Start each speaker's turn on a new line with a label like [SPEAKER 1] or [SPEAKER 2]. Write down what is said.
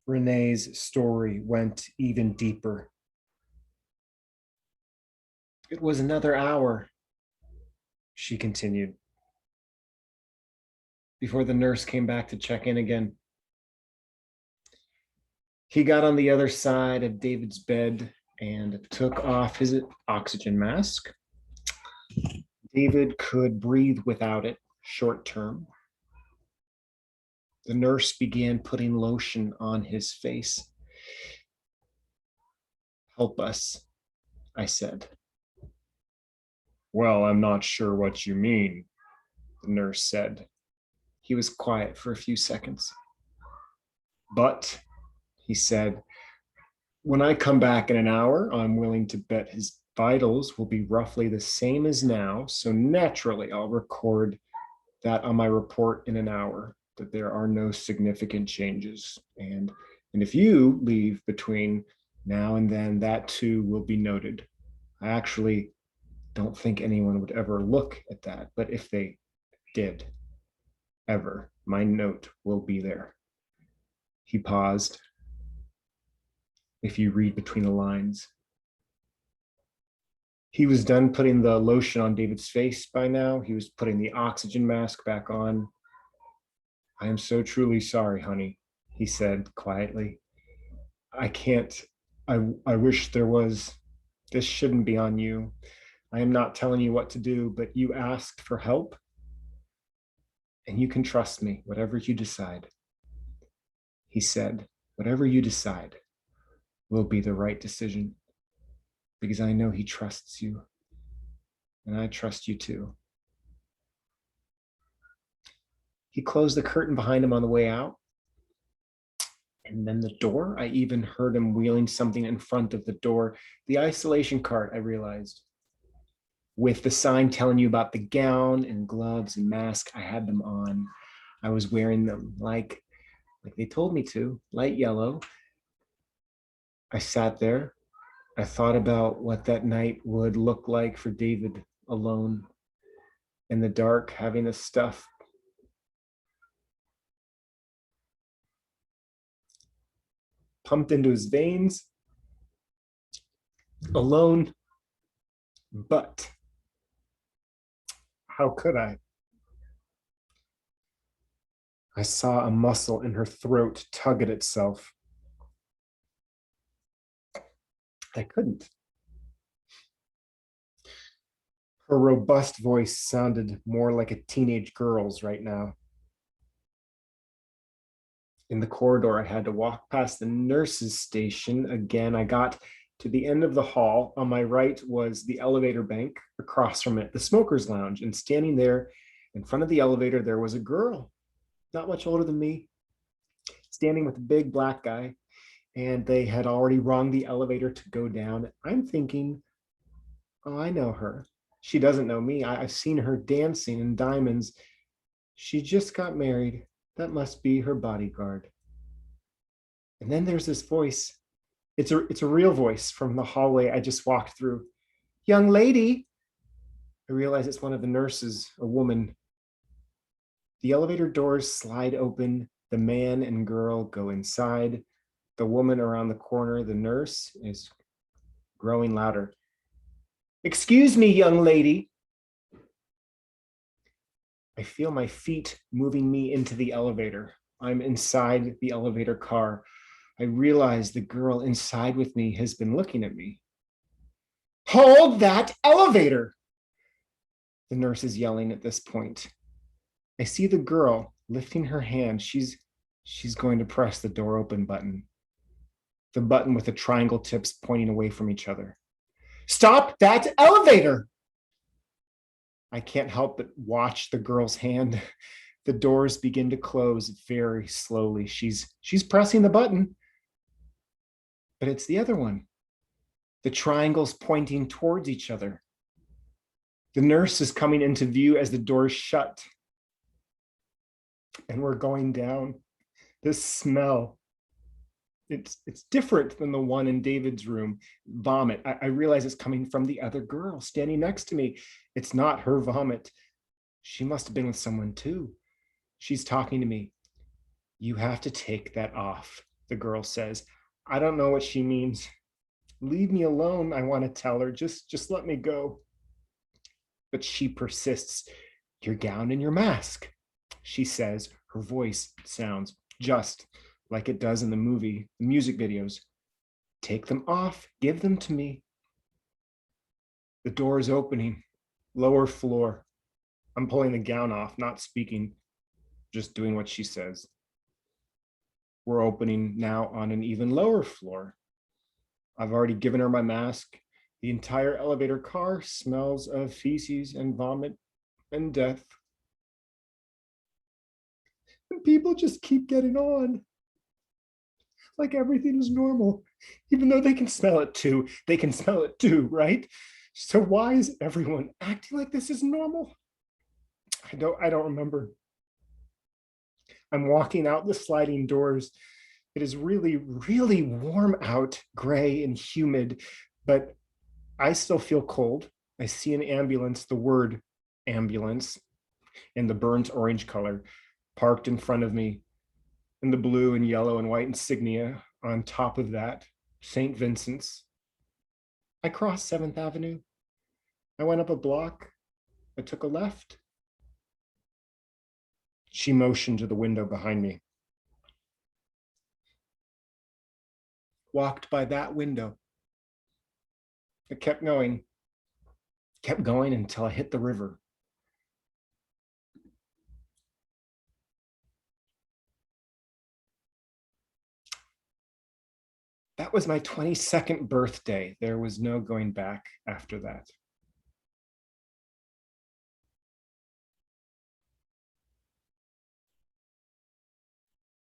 [SPEAKER 1] Renee's story went even deeper. It was another hour, she continued, before the nurse came back to check in again. He got on the other side of David's bed and took off his oxygen mask. David could breathe without it, short term. The nurse began putting lotion on his face. "Help us," I said. "Well, I'm not sure what you mean," the nurse said. He was quiet for a few seconds. "But," he said, "when I come back in an hour, I'm willing to bet his vitals will be roughly the same as now, so naturally I'll record that on my report in an hour, that there are no significant changes. And if you leave between now and then, that too will be noted. I actually don't think anyone would ever look at that, but if they did, ever, my note will be there." He paused. "If you read between the lines." He was done putting the lotion on David's face by now. He was putting the oxygen mask back on. "I am so truly sorry, honey," he said quietly. "I can't, I wish there was, this shouldn't be on you. I am not telling you what to do, but you asked for help, and you can trust me, whatever you decide." He said, "Whatever you decide will be the right decision, because I know he trusts you, and I trust you too." He closed the curtain behind him on the way out. And then the door, I even heard him wheeling something in front of the door. The isolation cart, I realized, with the sign telling you about the gown and gloves and mask. I had them on. I was wearing them like they told me to, light yellow. I sat there. I thought about what that night would look like for David alone in the dark, having the stuff pumped into his veins, alone. But how could I? I saw a muscle in her throat tug at itself. I couldn't. Her robust voice sounded more like a teenage girl's right now. In the corridor, I had to walk past the nurse's station. Again, I got to the end of the hall. On my right was the elevator bank, across from it, the smoker's lounge. And standing there in front of the elevator, there was a girl, not much older than me, standing with a big black guy. And they had already rung the elevator to go down. I'm thinking, oh, I know her. She doesn't know me. I've seen her dancing in diamonds. She just got married. That must be her bodyguard. And then there's this voice. It's a real voice from the hallway I just walked through. "Young lady." I realize it's one of the nurses, a woman. The elevator doors slide open. The man and girl go inside. The woman around the corner, the nurse, is growing louder. "Excuse me, young lady." I feel my feet moving me into the elevator. I'm inside the elevator car. I realize the girl inside with me has been looking at me. "Hold that elevator!" The nurse is yelling at this point. I see the girl lifting her hand. She's going to press the door open button. The button with the triangle tips pointing away from each other. "Stop that elevator!" I can't help but watch the girl's hand. The doors begin to close very slowly. She's pressing the button, but it's the other one. The triangles pointing towards each other. The nurse is coming into view as the doors shut. And we're going down. This smell, it's different than the one in David's room. Vomit. I realize it's coming from the other girl standing next to me. It's not her vomit. She must have been with someone too. She's talking to me. "You have to take that off. the girl says. I don't know what she means. Leave me alone, I want to tell her. Just let me go. But she persists. Your gown and your mask, she says. Her voice sounds just like it does in the music videos. Take them off, give them to me. The door is opening, lower floor. I'm pulling the gown off, not speaking, just doing what she says. We're opening now on an even lower floor. I've already given her my mask. The entire elevator car smells of feces and vomit and death. And people just keep getting on like everything is normal, even though they can smell it too. They can smell it too, right? So why is everyone acting like this is normal? I don't remember. I'm walking out the sliding doors. It is really, really warm out, gray and humid, but I still feel cold. I see an ambulance, the word ambulance in the burnt orange color, parked in front of me, and the blue and yellow and white insignia on top of that, St. Vincent's. I crossed 7th Avenue. I went up a block. I took a left. She motioned to the window behind me. Walked by that window. I kept going until I hit the river. That was my 22nd birthday. There was no going back after that.